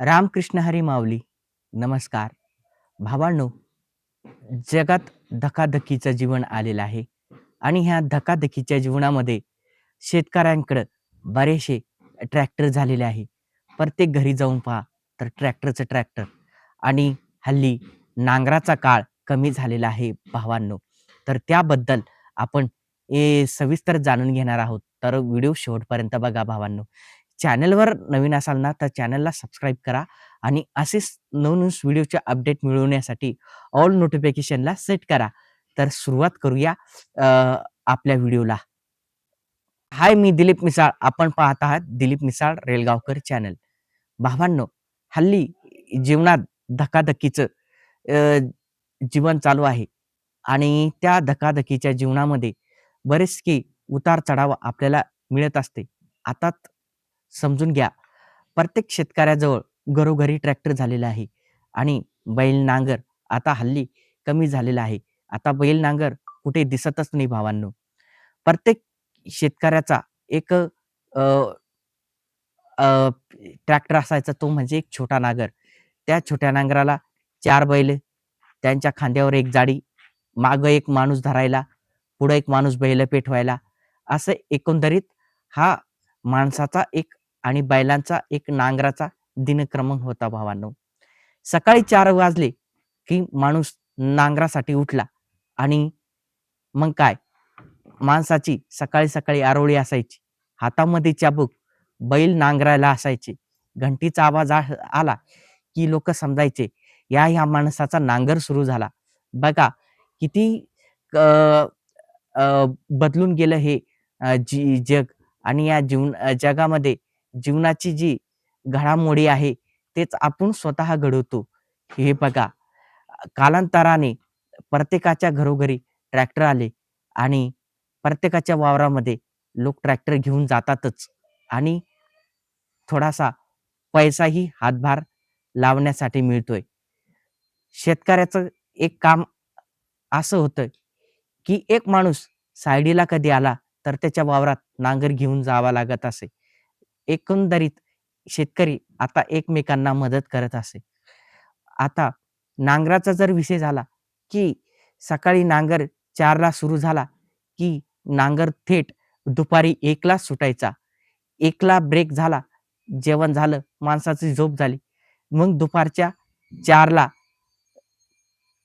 रामकृष्ण हरी माऊली. नमस्कार. भावांनो, जगात धकाधकीचं जीवन आलेलं आहे आणि ह्या धकाधकीच्या जीवनामध्ये शेतकऱ्यांकडं बरेचसे ट्रॅक्टर झालेले आहे. प्रत्येक घरी जाऊन पहा तर ट्रॅक्टरचं ट्रॅक्टर आणि हल्ली नांगराचा काळ कमी झालेला आहे भावांनो. तर त्याबद्दल आपण सविस्तर जाणून घेणार आहोत. तर व्हिडिओ शेवटपर्यंत बघा भावांनो. चॅनलवर नवीन असाल ना, तर चॅनलला सबस्क्राईब करा आणि असेच नवनवीन व्हिडिओचे अपडेट मिळवण्यासाठी ऑल नोटिफिकेशनला सेट करा. तर सुरुवात करूया अ, आपल्या व्हिडिओला. हाय, मी दिलीप मिसाळ. आपण पाहत आहात दिलीप मिसाळ रेलगावकर चॅनल. भावांनो, हल्ली जीवनात धकाधकीचं अ, जीवन चालू आहे आणि त्या धकाधकीच्या जीवनामध्ये बरेचसे उतार-चढाव आपल्याला मिळत असते. आता समजून घ्या, प्रत्येक शेतकऱ्याजवळ घरोघरी ट्रॅक्टर झालेला आहे आणि बैल नांगर आता हल्ली कमी झालेला आहे. आता बैल नांगर कुठे दिसतच नाही भावांनो. प्रत्येक शेतकऱ्याचा एक ट्रॅक्टर असायचा, तो म्हणजे एक छोटा नांगर. त्या छोट्या नांगराला 4 बैल, त्यांच्या खांद्यावर एक जाडी, मागं एक माणूस धरायला, पुढं एक माणूस बैल पेटवायला. असं एकंदरीत हा माणसाचा एक आणि बैलांचा एक नांगराचा दिनक्रम होता भावांनो. सकाळी 4 वाजले, की माणूस नांगरासाठी उठला आणि मग काय, माणसाची सकाळी-सकाळी आरोळी असायची. हातामध्ये चाबूक, बैल नांगरायला असायचे. घंटीचा आवाज आला, की लोकं समजायचे, या माणसाचा नांगर सुरू झाला. बघा किती अ, अ, बदलून गेलं हे जग आणि या जगामध्ये जीवनाची जी घडामोडी आहे, तेच आपण स्वतः घडवतो. हे बघा, कालांतराने प्रत्येकाच्या घरोघरी ट्रॅक्टर आले आणि प्रत्येकाच्या वावरामध्ये लोक ट्रॅक्टर घेऊन जातातच आणि थोडासा पैसाही हातभार लावण्यासाठी मिळतोय. शेतकऱ्याचं एक काम असं होतं, की एक माणूस सायडीला कधी आला, तर त्याच्या वावरात नांगर घेऊन जावा लागत असे. एकंदरीत शेतकरी आता एकमेकांना मदत करत असे. आता नांगराचा जर विषय झाला, की सकाळी नांगर 4ला सुरू झाला, की नांगर थेट दुपारी 1ला सुटायचा. 1ला ब्रेक झाला, जेवण झालं, माणसाची झोप झाली. मग दुपारच्या 4ला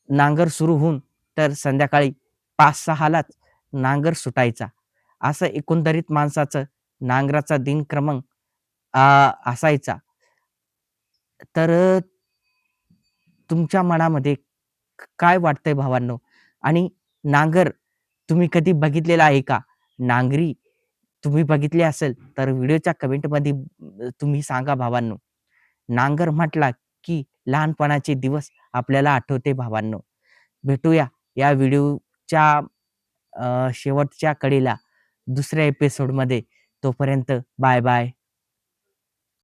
नांगर सुरू होऊन तर संध्याकाळी 5-6लाच नांगर सुटायचा. असं एकंदरीत माणसाचं नांगराचा दिनक्रम असायचा. तर तुमच्या मनामध्ये काय वाटतंय भावांनो? आणि नांगर तुम्ही कधी बघितलेला आहे का? नांगरी तुम्ही बघितली असेल तर व्हिडिओच्या कमेंटमध्ये तुम्ही सांगा भावांनो. नांगर म्हटला की लहानपणाचे दिवस आपल्याला आठवते भावांनो. भेटूया या व्हिडिओच्या शेवटच्या कडेला दुसऱ्या एपिसोडमध्ये. तोपर्यंत बाय बाय.